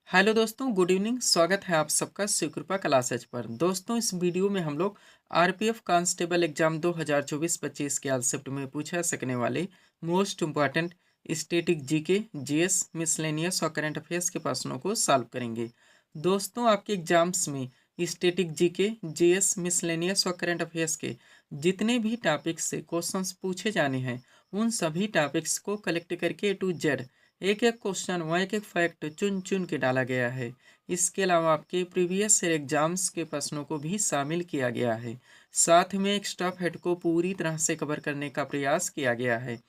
Hello दोस्तों, good evening. स्वागत है आप सबका शिवकृपा क्लासेज पर। दोस्तों, इस वीडियो में हम लोग आरपीएफ कांस्टेबल एग्जाम 2024-25 के आंसर में पूछा सकने वाले most important static GK, GS, miscellaneous और करंट अफेयर्स के प्रश्नों को सॉल्व करेंगे। दोस्तों, आपके एग्जाम्स में स्टैटिक जीके, जीएस, मिसलेनियस और करंट अफेयर्स के जितने भी टॉपिक्स से क्वेश्चंस पूछे जाने हैं, उन सभी टॉपिक्स को कलेक्ट करके टू जेड एक एक क्वेश्चन व एक एक फैक्ट चुन चुन के डाला गया है। इसके अलावा आपके प्रीवियस एग्जाम्स के प्रश्नों को भी शामिल किया गया है। साथ में एक्स्ट्रा फैक्ट को पूरी तरह से कवर करने का प्रयास किया गया है।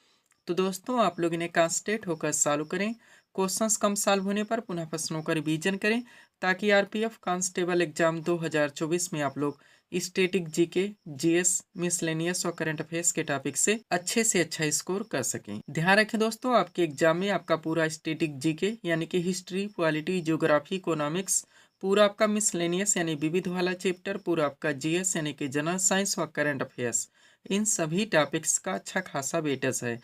तो दोस्तों, आप लोग इन्हें कॉन्सेंट्रेट होकर सॉल्व करें। क्वेश्चंस कम सॉल्व होने पर पुनः प्रश्नों का रिवीजन करें, ताकि आरपीएफ कांस्टेबल एग्जाम 2024 में आप लोग स्टैटिक जीके, जीएस, मिसलेनियस और करंट अफेयर्स के टॉपिक से अच्छा स्कोर कर सकें। ध्यान रखें दोस्तों, आपके एग्जाम में आपका पूरा स्टैटिक जीके यानी कि हिस्ट्री, पॉलिटी, ज्योग्राफी, इकोनॉमिक्स, पूरा आपका मिसलेनियस यानी विविध वाला चैप्टर, पूरा आपका जीएस यानी कि जनरल साइंस और करंट अफेयर्स, इन सभी टॉपिक्स का अच्छा खासा वेटेज है।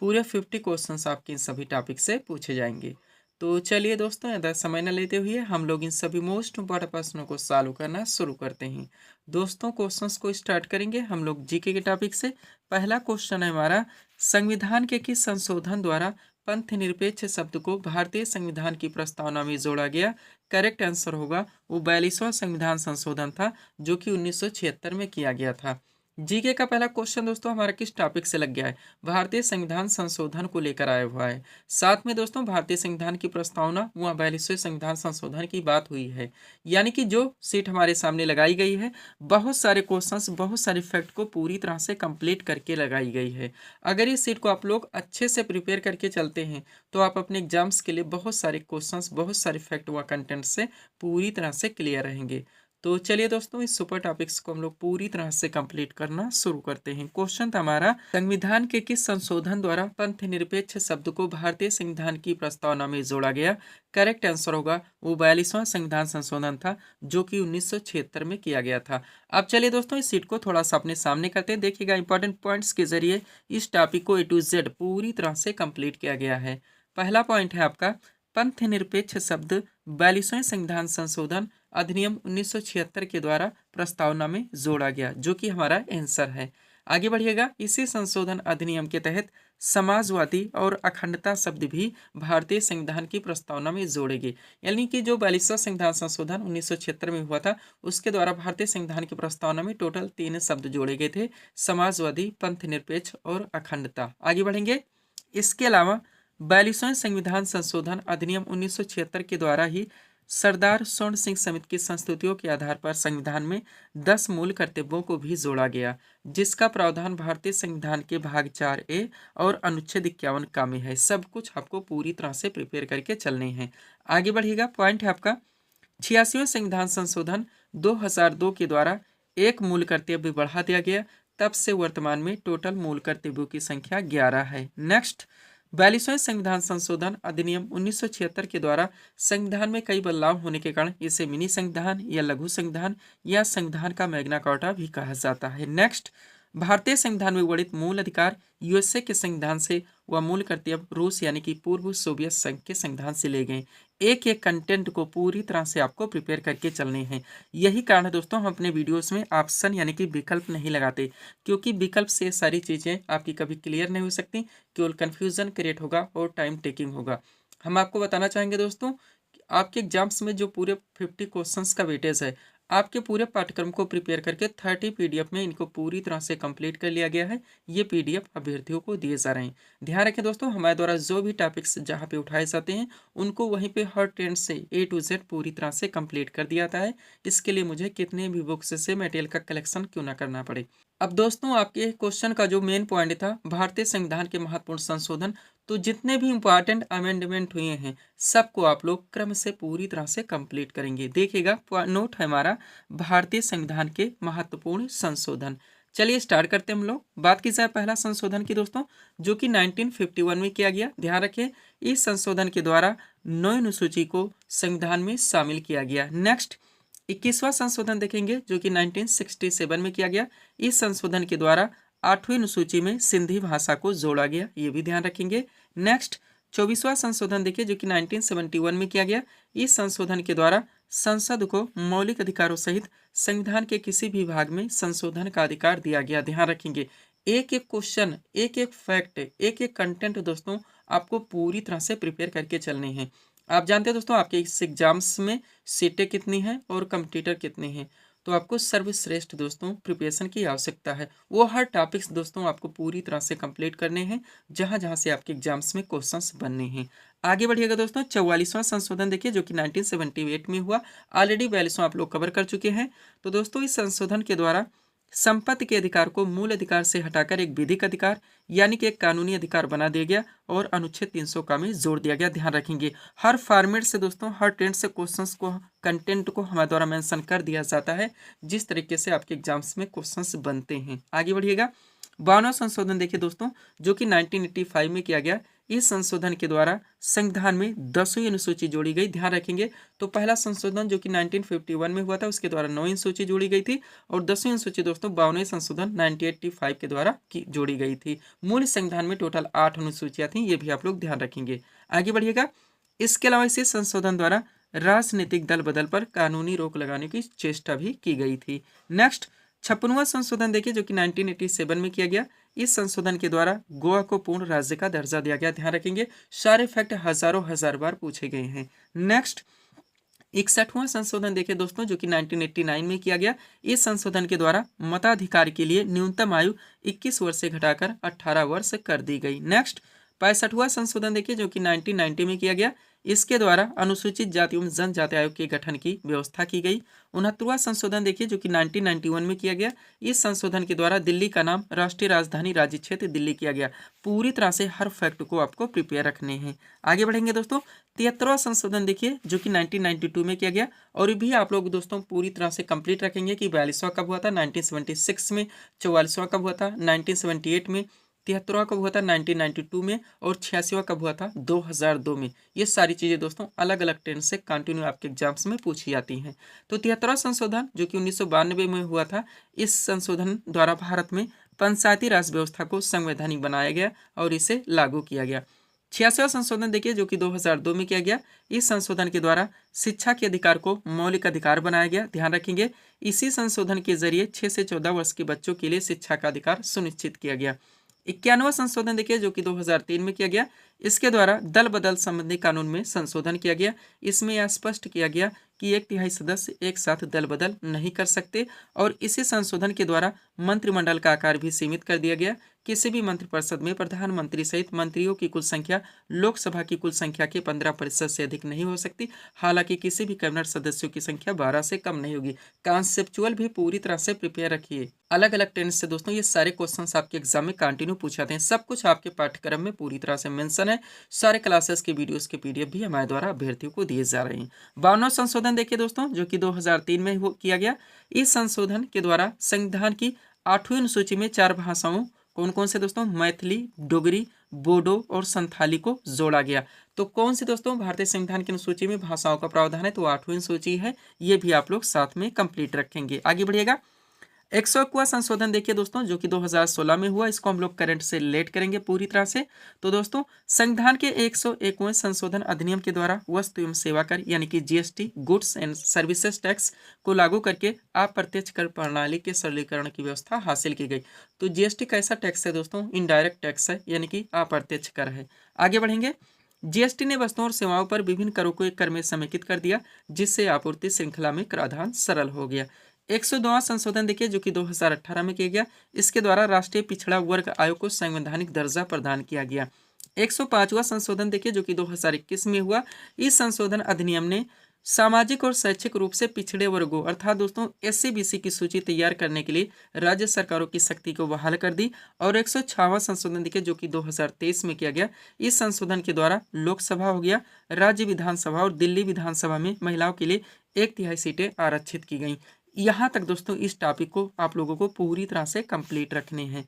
पूरे 50 क्वेश्चंस आपके इन सभी टॉपिक से पूछे जाएंगे। तो चलिए दोस्तों, ज़्यादा समय न लेते हुए हम लोग इन सभी मोस्ट इम्पॉर्टेंट प्रश्नों को सॉल्व करना शुरू करते हैं। दोस्तों, क्वेश्चंस को स्टार्ट करेंगे हम लोग जीके के टॉपिक से। पहला क्वेश्चन है हमारा, संविधान के किस संशोधन द्वारा पंथ निरपेक्ष शब्द को भारतीय संविधान की प्रस्तावना में जोड़ा गया? करेक्ट आंसर होगा वो 42वां संविधान संशोधन था, जो कि 1976 में किया गया था। जीके का पहला क्वेश्चन दोस्तों हमारा किस टॉपिक से लग गया है? भारतीय संविधान संशोधन को लेकर आया हुआ है। साथ में दोस्तों भारतीय संविधान की प्रस्तावना व 42वें संविधान संशोधन की बात हुई है। यानी कि जो सीट हमारे सामने लगाई गई है, बहुत सारे क्वेश्चंस, बहुत सारे फैक्ट को पूरी तरह से कंप्लीट करके लगाई गई है। अगर इस सीट को आप लोग अच्छे से प्रिपेयर करके चलते हैं, तो आप अपने एग्जाम्स के लिए बहुत सारे क्वेश्चंस, बहुत सारे फैक्ट व कंटेंट से पूरी तरह से क्लियर रहेंगे। तो चलिए दोस्तों, इस सुपर टॉपिक्स को हम लोग पूरी तरह से कंप्लीट करना शुरू करते हैं। क्वेश्चन था हमारा, संविधान के किस संशोधन द्वारा पंथ निरपेक्ष शब्द को भारतीय संविधान की प्रस्तावना में जोड़ा गया? करेक्ट आंसर होगा वो 42वां संविधान संशोधन था, जो कि 1976 में किया गया था। अब चलिए दोस्तों, इस सीट को थोड़ा सा अपने सामने करते हैं। देखिएगा, इंपॉर्टेंट पॉइंट्स के जरिए इस टॉपिक को ए टू जेड पूरी तरह से कंप्लीट किया गया है। पहला पॉइंट है आपका, पंथ निरपेक्ष शब्द 42वें संविधान संशोधन अधिनियम 1976 के द्वारा प्रस्तावना में जोड़ा गया, जो कि हमारा आंसर है। आगे बढ़िएगा, इसी संशोधन अधिनियम के तहत समाजवादी और अखंडता शब्द भी भारतीय संविधान की प्रस्तावना में जोड़े गए। यानी कि जो 42वां संविधान संशोधन 1976 में हुआ था, उसके द्वारा भारतीय संविधान की प्रस्तावना में टोटल 3 शब्द जोड़े गए थे, समाजवादी, पंथ निरपेक्ष और अखंडता। आगे बढ़ेंगे, इसके अलावा 42वें संविधान संशोधन अधिनियम 1976 के द्वारा ही सरदार स्वर्ण सिंह समिति की संस्तुतियों के आधार पर संविधान में 10 मूल कर्तव्यों को भी जोड़ा गया, जिसका प्रावधान भारतीय संविधान के भाग 4A और अनुच्छेद 51 का में है। सब कुछ आपको पूरी तरह से प्रिपेयर करके चलने हैं। आगे बढ़िएगा, पॉइंट है आपका, 86वें संविधान संशोधन 2002 के द्वारा एक मूल कर्तव्य बढ़ा दिया गया। तब से वर्तमान में टोटल मूल कर्तव्यों की संख्या 11 है। नेक्स्ट, 42वें संविधान संशोधन अधिनियम 1976 के द्वारा संविधान में कई बदलाव होने के कारण इसे मिनी संविधान या लघु संविधान या संविधान का मैग्ना कार्टा भी कहा जाता है। नेक्स्ट, भारतीय संविधान में वर्णित मूल अधिकार यूएसए के संविधान से व मूल कर्तव्य रूस यानी कि पूर्व सोवियत संघ के संविधान से ले गए। एक एक कंटेंट को पूरी तरह से आपको प्रिपेयर करके चलने हैं। यही कारण है दोस्तों, हम अपने वीडियोस में ऑप्शन यानी कि विकल्प नहीं लगाते, क्योंकि विकल्प से सारी चीज़ें आपकी कभी क्लियर नहीं हो सकती, केवल कन्फ्यूज़न क्रिएट होगा और टाइम टेकिंग होगा। हम आपको बताना चाहेंगे दोस्तों, आपके एग्जाम्स में जो पूरे 50 क्वेश्चंस का वेटेज है, आपके पूरे पाठ्यक्रम को प्रिपेयर करके 30 पीडीएफ में इनको पूरी तरह से कंप्लीट कर लिया गया है। ये पीडीएफ अभ्यर्थियों को दिए जा रहे हैं। ध्यान रखें दोस्तों, हमारे द्वारा जो भी टॉपिक्स जहाँ पे उठाए जाते हैं, उनको वहीं पे हर ट्रेंड से A to Z पूरी तरह से कंप्लीट कर दिया जाता है। इसके लिए मुझे कितने भी बुक्स से मटेरियल का कलेक्शन क्यों ना करना पड़े। अब दोस्तों, आपके क्वेश्चन का जो मेन पॉइंट था, भारतीय संविधान के महत्वपूर्ण संशोधन, तो जितने भी इंपॉर्टेंट अमेंडमेंट हुए हैं, सबको आप लोग क्रम से पूरी तरह से कंप्लीट करेंगे। देखिएगा, नोट है हमारा, भारतीय संविधान के महत्वपूर्ण संशोधन। चलिए स्टार्ट करते हैं हम लोग। बात की जाए पहला संशोधन की दोस्तों, जो कि 1951 में किया गया। ध्यान रखें, इस संशोधन के द्वारा 9 अनुसूची को संविधान में शामिल किया गया। नेक्स्ट, 21वां संशोधन देखेंगे, जो कि 1967 में किया गया। इस संशोधन के द्वारा 8वीं अनुसूची में सिंधी भाषा को जोड़ा गया, ये भी ध्यान रखेंगे। नेक्स्ट, 24वां संशोधन देखिए जो कि 1971 में किया गया। इस संशोधन के द्वारा संसद को मौलिक अधिकारों सहित संविधान के किसी भी भाग में संशोधन का अधिकार दिया गया। ध्यान रखेंगे, एक एक क्वेश्चन, एक एक फैक्ट, एक एक कंटेंट दोस्तों आपको पूरी तरह से प्रिपेयर करके चलने हैं। आप जानते हैं दोस्तों आपके इस एग्जाम्स में सीटें कितनी हैं और कंपटीटर कितने हैं, तो आपको सर्वश्रेष्ठ दोस्तों प्रिपरेशन की आवश्यकता है। वो हर टॉपिक्स दोस्तों आपको पूरी तरह से कंप्लीट करने हैं जहां जहां से आपके एग्जाम्स में क्वेश्चंस बनने हैं। आगे बढ़िएगा दोस्तों, 44वां संशोधन देखिए जो कि 1978 में हुआ। ऑलरेडी 42वां आप लोग कवर कर चुके हैं। तो दोस्तों इस संशोधन के द्वारा संपत्ति के अधिकार को मूल अधिकार से हटाकर एक विधिक अधिकार यानी कि एक कानूनी अधिकार बना दिया गया और अनुच्छेद 300 का में जोड़ दिया गया। ध्यान रखेंगे, हर फॉर्मेट से दोस्तों, हर ट्रेंड से क्वेश्चंस को, कंटेंट को हमारे द्वारा मेंशन कर दिया जाता है जिस तरीके से आपके एग्जाम्स में क्वेश्चंस बनते हैं। आगे बढ़िएगा, 52वां संशोधन देखिए दोस्तों जो कि 1985 में किया गया। इस संशोधन के द्वारा संविधान में 10वीं अनुसूची जोड़ी गई। ध्यान रखेंगे, तो पहला संशोधन जो कि 1951 में हुआ था उसके द्वारा 9वीं अनुसूची जोड़ी गई थी और 10वीं अनुसूची दोस्तों 52वें संशोधन 1985 के द्वारा जोड़ी गई थी। मूल संविधान में टोटल 8 अनुसूचियां थी, ये भी आप लोग ध्यान रखेंगे। आगे बढ़िएगा, इसके अलावा इसी संशोधन द्वारा राजनीतिक दल बदल पर कानूनी रोक लगाने की चेष्टा भी की गई थी। नेक्स्ट, 56वां संशोधन देखिए जो कि 1987 में किया गया। इस संशोधन के द्वारा गोवा को पूर्ण राज्य का दर्जा दिया गया। ध्यान रखेंगे, सारे फैक्ट हजारों हजार बार पूछे गए हैं। नेक्स्ट, 61वां संशोधन देखिए दोस्तों जो कि 1989 में किया गया। इस संशोधन के द्वारा मताधिकार के लिए न्यूनतम आयु 21 वर्ष से घटाकर 18 वर्ष कर दी गई। नेक्स्ट, 65वां संशोधन देखिए जो कि 1990 में किया गया। इसके द्वारा अनुसूचित जाति एवं जनजाति आयोग के गठन की व्यवस्था की गई। 69वां संशोधन देखिए जो कि 1991 में किया गया। इस संशोधन के द्वारा दिल्ली का नाम राष्ट्रीय राजधानी राज्य क्षेत्र दिल्ली किया गया। पूरी तरह से हर फैक्ट को आपको प्रिपेयर रखने हैं। आगे बढ़ेंगे दोस्तों, 73वां संशोधन देखिए जो कि 1992 में किया गया और ये भी आप लोग दोस्तों पूरी तरह से कंप्लीट रखेंगे कि 42वां कब हुआ था 1976 में, 44वां कब हुआ था 1978 में, 73वां कब हुआ था 1992 में और 86वां कब हुआ था 2002 में। ये सारी चीज़ें दोस्तों अलग अलग ट्रेंड से कंटिन्यू आपके एग्जाम्स में पूछी जाती हैं। तो 73वां संशोधन जो कि 1992 में हुआ था, इस संशोधन द्वारा भारत में पंचायती राज व्यवस्था को संवैधानिक बनाया गया और इसे लागू किया गया। 86वां संशोधन देखिए जो कि 2002 में किया गया। इस संशोधन के द्वारा शिक्षा के अधिकार को मौलिक अधिकार बनाया गया। ध्यान रखेंगे, इसी संशोधन के जरिए 6 से 14 वर्ष के बच्चों के लिए शिक्षा का अधिकार सुनिश्चित किया गया। 91वां संशोधन देखिए जो कि 2003 में किया गया। इसके द्वारा दल बदल संबंधी कानून में संशोधन किया गया। इसमें यह स्पष्ट किया गया कि 1/3 सदस्य एक साथ दल बदल नहीं कर सकते और इसी संशोधन के द्वारा मंत्रिमंडल का आकार भी सीमित कर दिया गया। किसी भी मंत्रिपरिषद में प्रधानमंत्री सहित मंत्रियों की कुल संख्या लोकसभा की कुल संख्या के 15% से अधिक नहीं हो सकती। हालांकि किसी भी कैबिनेट सदस्यों की संख्या 12 से कम नहीं होगी। कॉन्सेप्चुअल भी पूरी तरह से प्रिपेयर रखिए। अलग अलग टेंस से दोस्तों ये सारे क्वेश्चंस आपके एग्जाम में कंटिन्यू पूछाते हैं। सब कुछ आपके पाठ्यक्रम में पूरी तरह से मेंशन है। सारे क्लासेस के वीडियोस के पीडीएफ भी हमारे द्वारा अभ्यर्थियों को दिए जा रहे हैं। 52वां संशोधन देखिए दोस्तों जो कि 2003 में किया गया। इस संशोधन के द्वारा संविधान की 8वीं अनुसूची में 4 भाषाओं कौन कौन से दोस्तों, मैथिली, डोगरी, बोडो और संथाली को जोड़ा गया। तो कौन सी दोस्तों भारतीय संविधान की अनुसूची में भाषाओं का प्रावधान है, तो 8वीं अनुसूची है। ये भी आप लोग साथ में कंप्लीट रखेंगे। आगे बढ़िएगा, 101वां संशोधन देखिए दोस्तों जो कि 2016 में हुआ। इसको हम लोग करंट से रिलेट करेंगे पूरी तरह से। तो दोस्तों संविधान के 101वें संशोधन अधिनियम के द्वारा वस्तु एवं सेवा कर यानी कि GST, goods and services tax को लागू करके अप्रत्यक्ष कर प्रणाली के सरलीकरण की व्यवस्था हासिल की गई। तो जीएसटी कैसा टैक्स है दोस्तों, इनडायरेक्ट टैक्स है यानी कि अप्रत्यक्ष कर है। आगे बढ़ेंगे, जीएसटी ने वस्तुओं और सेवाओं पर विभिन्न करों को एक कर में समेकित कर दिया जिससे आपूर्ति श्रृंखला में कराधान सरल हो गया। 102वां संशोधन देखिए जो कि 2018 में किया गया। इसके द्वारा राष्ट्रीय पिछड़ा वर्ग आयोग को संवैधानिक दर्जा प्रदान किया गया। 105वां संशोधन देखिए जो कि 2021 में हुआ। इस संशोधन अधिनियम ने सामाजिक और शैक्षिक रूप से पिछड़े वर्गों अर्थात दोस्तों SC/BC की सूची तैयार करने के लिए राज्य सरकारों की शक्ति को बहाल कर दी। और 106वां संशोधन देखिए जो कि 2023 में किया गया। इस संशोधन के द्वारा लोकसभा हो गया, राज्य विधानसभा और दिल्ली विधानसभा में महिलाओं के लिए 1/3 सीटें आरक्षित की गई। यहाँ तक दोस्तों इस टॉपिक को आप लोगों को पूरी तरह से कंप्लीट रखने हैं।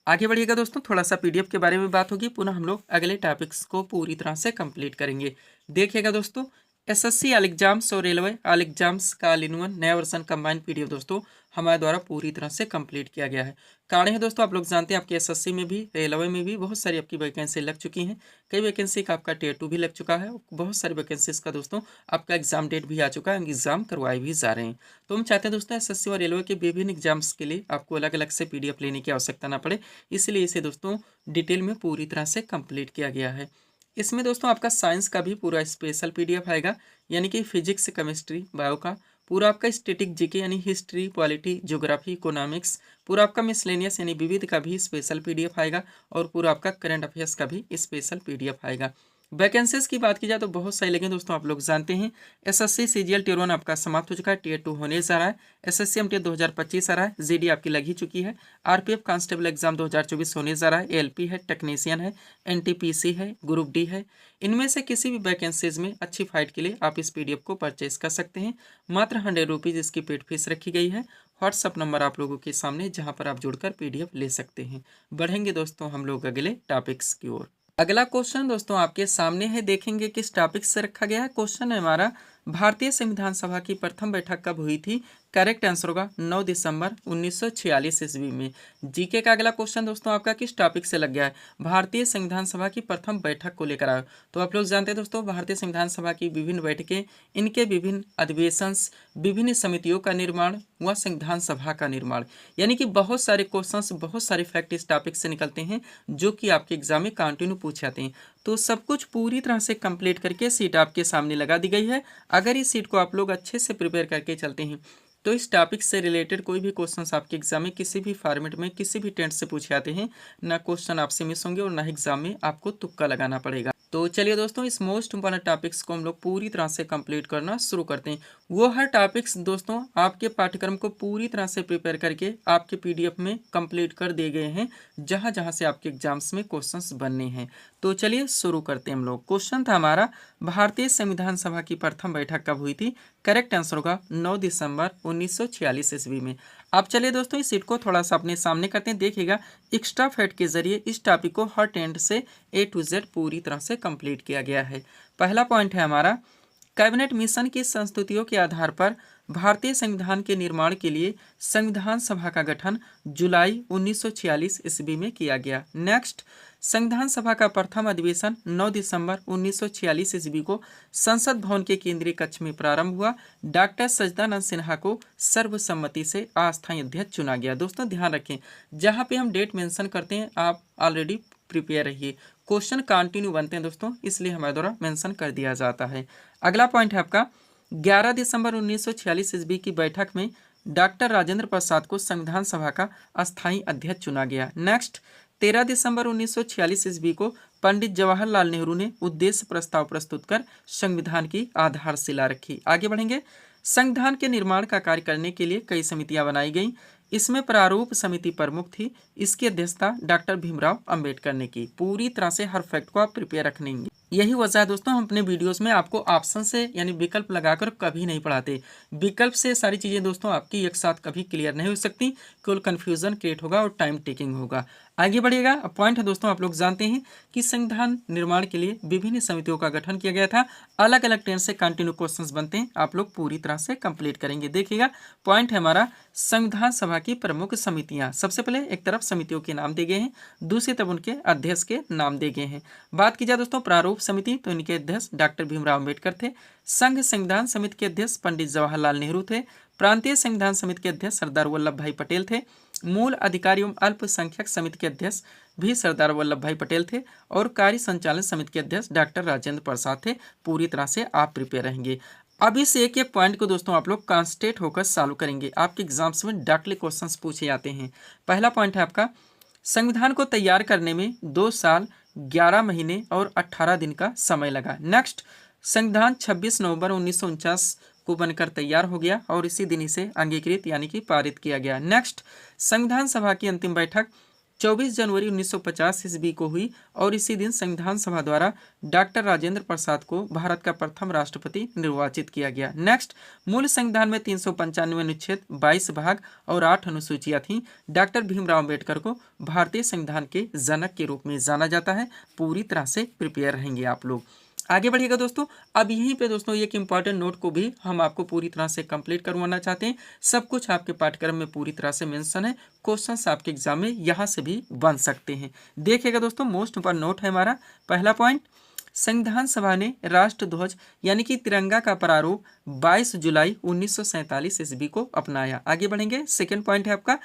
आगे बढ़िएगा दोस्तों, थोड़ा सा पीडीएफ के बारे में बात होगी, पुनः हम लोग अगले टॉपिक्स को पूरी तरह से कंप्लीट करेंगे। देखिएगा दोस्तों, एसएससी ऑल एग्जाम्स और रेलवे ऑल एग्जाम्स का ऑल इन वन नया वर्जन कंबाइंड पीडीएफ दोस्तों हमारे द्वारा पूरी तरह से कंप्लीट किया गया है। कारण है दोस्तों, आप लोग जानते हैं आपके एसएससी में भी रेलवे में भी बहुत सारी आपकी वैकेंसी लग चुकी हैं। कई वैकेंसी का आपका टियर 2 भी लग चुका है। बहुत सारी वैकेंसीज का दोस्तों आपका एग्जाम डेट भी आ चुका है, एग्जाम करवाए भी जा रहे हैं। तो हम चाहते हैं दोस्तों एसएससी और रेलवे के विभिन्न एग्जाम्स के लिए आपको अलग अलग से पीडीएफ लेने की आवश्यकता ना पड़े, इसलिए इसे दोस्तों डिटेल में पूरी तरह से कंप्लीट किया गया है। इसमें दोस्तों आपका साइंस का भी पूरा स्पेशल पीडीएफ आएगा, यानी कि फिजिक्स, केमिस्ट्री, बायो का पूरा आपका स्टैटिक जीके यानी हिस्ट्री, पॉलिटी, ज्योग्राफी, इकोनॉमिक्स, पूरा आपका मिसलेनियस यानी विविध का भी स्पेशल पीडीएफ आएगा और पूरा आपका करंट अफेयर्स का भी स्पेशल पीडीएफ आएगा। वैकेंसीज की बात की जाए तो बहुत सही लगे दोस्तों। आप लोग जानते हैं एसएससी सीजीएल टियर 1 आपका समाप्त हो चुका है, टियर 2 होने जा रहा है। एसएससी एमटीएस 2025 आ रहा है, जीडी आपकी लग ही चुकी है। आरपीएफ कांस्टेबल एग्जाम 2024 होने जा रहा है। एलपी है, टेक्नीशियन है, एनटीपीसी है, ग्रुप डी है। इनमें से किसी भी वैकेंसीज में अच्छी फाइट के लिए आप इस पीडीएफ को परचेज कर सकते हैं। मात्र 100 रुपीज़ इसकी पेड फीस रखी गई है। व्हाट्सअप नंबर आप लोगों के सामने, जहां पर आप जुड़कर पीडीएफ ले सकते हैं। बढ़ेंगे दोस्तों हम लोग अगले टॉपिक्स की ओर। अगला क्वेश्चन दोस्तों आपके सामने है, देखेंगे किस टॉपिक से रखा गया है। क्वेश्चन है हमारा, भारतीय संविधान सभा की प्रथम बैठक कब हुई थी? करेक्ट आंसर होगा 9 दिसंबर 1946 ईस्वी में। जीके का अगला क्वेश्चन दोस्तों आपका किस टॉपिक से लग गया है? भारतीय संविधान सभा की प्रथम बैठक को लेकर आयो। तो आप लोग जानते हैं दोस्तों भारतीय संविधान सभा की विभिन्न बैठकें, इनके विभिन्न अधिवेशन, विभिन्न समितियों का निर्माण व संविधान सभा का निर्माण, यानी कि बहुत सारे क्वेश्चंस, बहुत सारे फैक्ट इस टॉपिक से निकलते हैं जो कि आपके एग्जाम में कंटिन्यू पूछे जाते हैं। तो सब कुछ पूरी तरह से कंप्लीट करके सीट आपके सामने लगा दी गई है। अगर इस सीट को आप लोग अच्छे से प्रिपेयर करके चलते हैं तो इस टॉपिक से रिलेटेड कोई भी क्वेश्चंस आपके एग्जाम में किसी भी फॉर्मेट में किसी भी टेंस से पूछे जाते हैं, ना क्वेश्चन आपसे मिस होंगे और ना एग्जाम में आपको तुक्का लगाना पड़ेगा। तो चलिए दोस्तों इस मोस्ट इंपॉर्टेंट टॉपिक्स को हम लोग पूरी तरह से कंप्लीट करना शुरू करते हैं। वो हर टॉपिक्स दोस्तों आपके पाठ्यक्रम को पूरी तरह से प्रिपेयर करके आपके पीडीएफ में कंप्लीट कर दिए गए हैं, जहां जहां से आपके एग्जाम्स में क्वेश्चंस बनने हैं। तो चलिए शुरू करते हैं हम लोग। क्वेश्चन था हमारा, भारतीय संविधान सभा की प्रथम बैठक कब हुई थी? करेक्ट आंसर होगा 9 दिसंबर 1946 ईस्वी में। अब चलिए दोस्तों इस सीट को थोड़ा सा अपने सामने करते हैं। देखिएगा एक्स्ट्रा फैक्ट के जरिए इस टॉपिक को हर टेंट से ए टू जेड पूरी तरह से कंप्लीट किया गया है। पहला पॉइंट है हमारा, कैबिनेट मिशन की संस्तुतियों के आधार पर भारतीय संविधान के निर्माण के लिए संविधान सभा का गठन जुलाई 1946 ईस्वी में किया गया। नेक्स्ट, संविधान सभा का प्रथम अधिवेशन 9 दिसंबर 1946 ईस्वी को संसद भवन के केंद्रीय कक्ष में प्रारंभ हुआ। डॉक्टर सच्चिदानंद सिन्हा को सर्वसम्मति से अस्थायी अध्यक्ष चुना गया। दोस्तों ध्यान रखें, जहां पे हम डेट मेंशन करते हैं आप ऑलरेडी प्रिपेयर रहिए। क्वेश्चन कंटिन्यू बनते हैं दोस्तों, इसलिए हमारे द्वारा मेंशन कर दिया जाता है। अगला पॉइंट है आपका, 11 दिसंबर 1946 ईस्वी की बैठक में डॉक्टर राजेंद्र प्रसाद को संविधान सभा का अस्थायी अध्यक्ष चुना गया। नेक्स्ट, 13 दिसंबर 1946 ईस्वी को पंडित जवाहरलाल नेहरू ने उद्देश्य प्रस्ताव प्रस्तुत कर संविधान की आधारशिला रखी। आगे बढ़ेंगे, संविधान के निर्माण का कार्य करने के लिए कई समितियां बनाई गईं। इसमें प्रारूप समिति प्रमुख थी, इसकी अध्यक्षता डॉक्टर भीमराव अंबेडकर ने की। पूरी तरह से हर फैक्ट को आप प्रिपेयर रखने। यही वजह है दोस्तों हम अपने वीडियोस में आपको ऑप्शन से यानी विकल्प लगाकर कभी नहीं पढ़ाते। विकल्प से सारी चीज़ें दोस्तों आपकी एक साथ कभी क्लियर नहीं हो सकती, केवल कन्फ्यूजन क्रिएट होगा और टाइम टेकिंग होगा। आगे बढ़िएगा। पॉइंट है दोस्तों, आप लोग जानते हैं कि संविधान निर्माण के लिए विभिन्न समितियों का गठन किया गया था। अलग अलग टेंस से कंटिन्यू क्वेश्चंस बनते हैं, आप लोग पूरी तरह से कंप्लीट करेंगे। देखिएगा पॉइंट है हमारा, संविधान सभा की प्रमुख समितियां। सबसे पहले एक तरफ समितियों के नाम दिए गए हैं, दूसरी तरफ उनके अध्यक्ष के नाम दिए गए हैं। बात की जाए दोस्तों प्रारूप समिति, तो इनके अध्यक्ष डॉक्टर भीमराव अंबेडकर थे। संघ संविधान समिति के अध्यक्ष पंडित जवाहरलाल नेहरू थे। प्रांतीय संविधान समिति के अध्यक्ष सरदार वल्लभ भाई पटेल थे। मूल अधिकारी एवं अल्पसंख्यक समिति के अध्यक्ष भी सरदार वल्लभ भाई पटेल थे और कार्य संचालन समिति के अध्यक्ष डॉक्टर राजेंद्र प्रसाद थे। पूरी तरह से आप प्रिपेयर रहेंगे। अब इस एक एक पॉइंट को दोस्तों आप लोग कॉन्सेंट्रेट होकर सॉल्व करेंगे। आपके एग्जाम्स में डायरेक्टली क्वेश्चंस पूछे जाते हैं। पहला पॉइंट है आपका, संविधान को तैयार करने में 2 साल 11 महीने और 18 दिन का समय लगा। नेक्स्ट, संविधान 26 नवंबर 1949 को बनकर तैयार हो गया और इसी दिन इसे अंगीकृत यानी कि पारित किया गया। नेक्स्ट, संविधान सभा की अंतिम बैठक 24 जनवरी 1950 ईस्वी को हुई और इसी दिन संविधान सभा द्वारा डॉक्टर राजेंद्र प्रसाद को भारत का प्रथम राष्ट्रपति निर्वाचित किया गया। नेक्स्ट, मूल संविधान में 395 अनुच्छेद, 22 भाग और 8 अनुसूचियां थीं। डॉक्टर भीमराव अंबेडकर को भारतीय संविधान के जनक के रूप में जाना जाता है। पूरी तरह से प्रिपेयर रहेंगे आप लोग। आगे बढ़िएगा दोस्तों। अब यहीं पे दोस्तों एक इंपॉर्टेंट नोट को भी हम आपको पूरी तरह से कंप्लीट करवाना चाहते हैं। सब कुछ आपके पाठ्यक्रम में पूरी तरह से मेंशन है, क्वेश्चंस आपके एग्जाम में यहाँ से भी बन सकते हैं। देखिएगा दोस्तों, मोस्ट इंपॉर्टेंट नोट है हमारा पहला पॉइंट, संविधान सभा ने राष्ट्र ध्वज यानी कि तिरंगा का प्रारूप 22 जुलाई 1947 ईस्वी को अपनाया। आगे बढ़ेंगे, सेकेंड पॉइंट है आपका,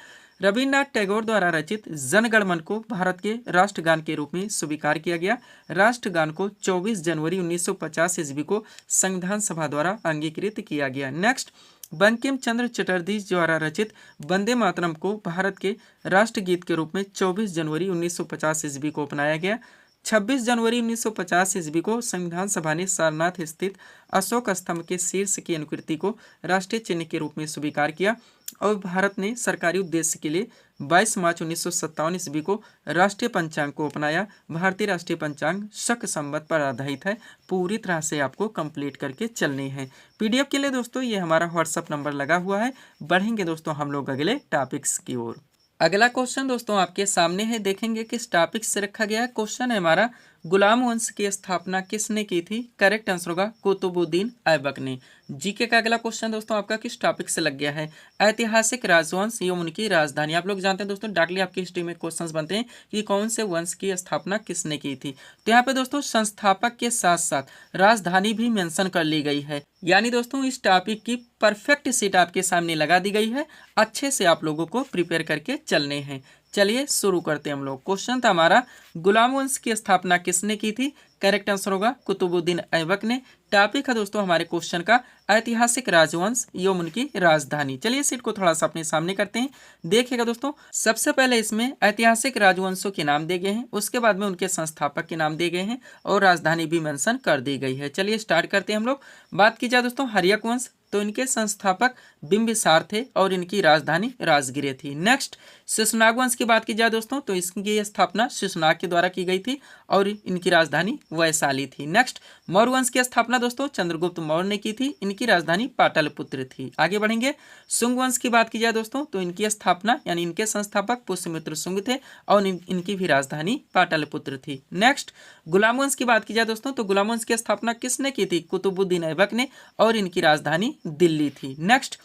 रविन्द्रनाथ टैगोर द्वारा रचित जनगण मन को भारत के राष्ट्रगान के रूप में स्वीकार किया गया। राष्ट्रगान को 24 जनवरी 1950 ईस्वी को संविधान सभा द्वारा अंगीकृत किया गया। नेक्स्ट, बंकिम चंद्र चटर्जी द्वारा रचित वंदे मातरम को भारत के राष्ट्रगीत के रूप में 24 जनवरी 1950 ईस्वी को अपनाया गया। 26 जनवरी 1950 ईस्वी को संविधान सभा ने सारनाथ स्थित अशोक स्तंभ के शीर्ष की अनुकृति को राष्ट्रीय चिन्ह के रूप में स्वीकार किया और भारत ने सरकारी उद्देश्य के लिए 22 मार्च 1957 ईस्वी को राष्ट्रीय पंचांग को अपनाया। भारतीय राष्ट्रीय पंचांग शक संवत पर आधारित है। पूरी तरह से आपको कंप्लीट करके चलने हैं। पीडीएफ के लिए दोस्तों ये हमारा व्हाट्सअप नंबर लगा हुआ है। बढ़ेंगे दोस्तों हम लोग अगले टॉपिक्स की ओर। अगला क्वेश्चन दोस्तों आपके सामने है, देखेंगे किस टॉपिक से रखा गया है। क्वेश्चन है हमारा, गुलाम वंश की स्थापना किसने की थी? करेक्ट आंसर होगा कुतुबुद्दीन ऐबक ने। जीके का अगला क्वेश्चन दोस्तों आपका किस टॉपिक से लग गया है? ऐतिहासिक राजवंश एवं उनकी राजधानी। आप लोग जानते हैं दोस्तों, डायरेक्टली आपकी हिस्ट्री में क्वेश्चंस बनते हैं कि कौन से वंश की स्थापना किसने की थी। तो यहाँ पे दोस्तों संस्थापक के साथ साथ राजधानी भी मेंशन कर ली गई है। यानी दोस्तों इस टॉपिक की परफेक्ट सीट आपके सामने लगा दी गई है। अच्छे से आप लोगों को प्रिपेयर करके चलने हैं। चलिए शुरू करते हैं हम लोग। क्वेश्चन था हमारा, गुलाम वंश की स्थापना किसने की थी? करेक्ट आंसर होगा कुतुबुद्दीन ऐबक ने। टॉपिक है दोस्तों हमारे क्वेश्चन का ऐतिहासिक राजवंश एवं उनकी राजधानी। चलिए सीट को थोड़ा सा अपने सामने करते हैं। देखिएगा दोस्तों, सबसे पहले इसमें ऐतिहासिक राजवंशों के नाम दिए गए हैं, उसके बाद में उनके संस्थापक के नाम दिए गए हैं और राजधानी भी मेंशन कर दी गई है। चलिए स्टार्ट करते हैं हम लोग। बात की जाए दोस्तों हर्यक वंश, तो इनके संस्थापक बिंबिसार थे और इनकी राजधानी राजगिरे थी। नेक्स्ट, शिशुनाग वंश की बात की जाए दोस्तों, तो इसकी स्थापना शिशुनाग के द्वारा की गई थी और इनकी राजधानी वैशाली थी। नेक्स्ट, मौर्य वंश की स्थापना दोस्तों चंद्रगुप्त मौर्य ने की थी, इनकी राजधानी पाटलिपुत्र थी। आगे बढ़ेंगे, शुंग वंश की बात की जाए दोस्तों, तो इनकी स्थापना यानी इनके संस्थापक पुष्यमित्र शुंग थे और इनकी भी राजधानी पाटलिपुत्र थी। नेक्स्ट, गुलाम वंश की बात की जाए दोस्तों, तो गुलाम वंश की स्थापना किसने की थी? कुतुबुद्दीन ऐबक ने और इनकी राजधानी दिल्ली थी। नेक्स्ट,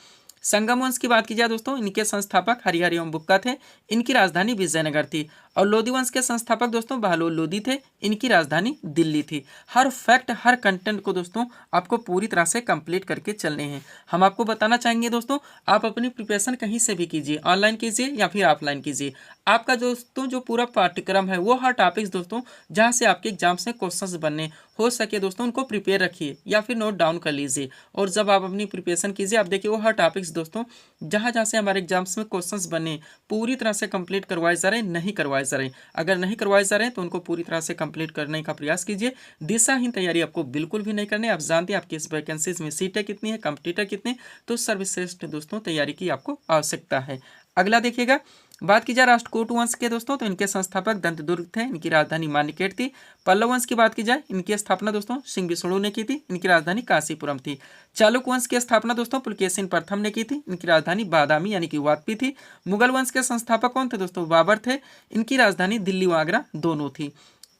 संगम वंश की बात की जाए दोस्तों, इनके संस्थापक हरिहर एवं बुक्का थे, इनकी राजधानी विजयनगर थी। और लोधी वंश के संस्थापक दोस्तों बहलोल लोधी थे, इनकी राजधानी दिल्ली थी। हर फैक्ट हर कंटेंट को दोस्तों आपको पूरी तरह से कंप्लीट करके चलने हैं। हम आपको बताना चाहेंगे दोस्तों, आप अपनी प्रिपरेशन कहीं से भी कीजिए, ऑनलाइन कीजिए या फिर ऑफलाइन कीजिए। आपका दोस्तों जो पूरा पाठ्यक्रम है वो हर टॉपिक्स दोस्तों जहाँ से आपके एग्जाम्स में क्वेश्चंस बनने हो सके दोस्तों उनको प्रिपेयर रखिए या फिर नोट डाउन कर लीजिए। और जब आप अपनी प्रिपरेशन कीजिए, आप देखिए वो हर टॉपिक्स दोस्तों जहाँ जहाँ से हमारे एग्जाम्स में क्वेश्चंस बने पूरी तरह से कंप्लीट करवाए जा रहे हैं, नहीं करवाए जा रहे हैं। अगर नहीं करवाए जा रहे हैं तो उनको पूरी तरह से कंप्लीट करने का प्रयास कीजिए। दिशाहीन तैयारी आपको बिल्कुल भी नहीं करनी। आप जानते हैं आपकी इस वैकेंसीज में सीटें कितनी है, कंपटीटर कितने, तो सर्वश्रेष्ठ दोस्तों तैयारी की आपको आवश्यकता है। अगला देखिएगा, बात की जाए राष्ट्रकूट वंश के दोस्तों, तो इनके संस्थापक दंतदुर्ग थे, इनकी राजधानी मान्यकेट थी। पल्लव वंश की बात की जाए, इनकी स्थापना दोस्तों सिंह विष्णु ने की थी, इनकी राजधानी काशीपुरम थी। चालुक्य वंश की स्थापना दोस्तों पुलकेशिन प्रथम ने की थी, इनकी राजधानी बादामी यानी कि वापी थी। मुगल वंश के संस्थापक कौन थे दोस्तों? बाबर थे, इनकी राजधानी दिल्ली व आगरा दोनों थी।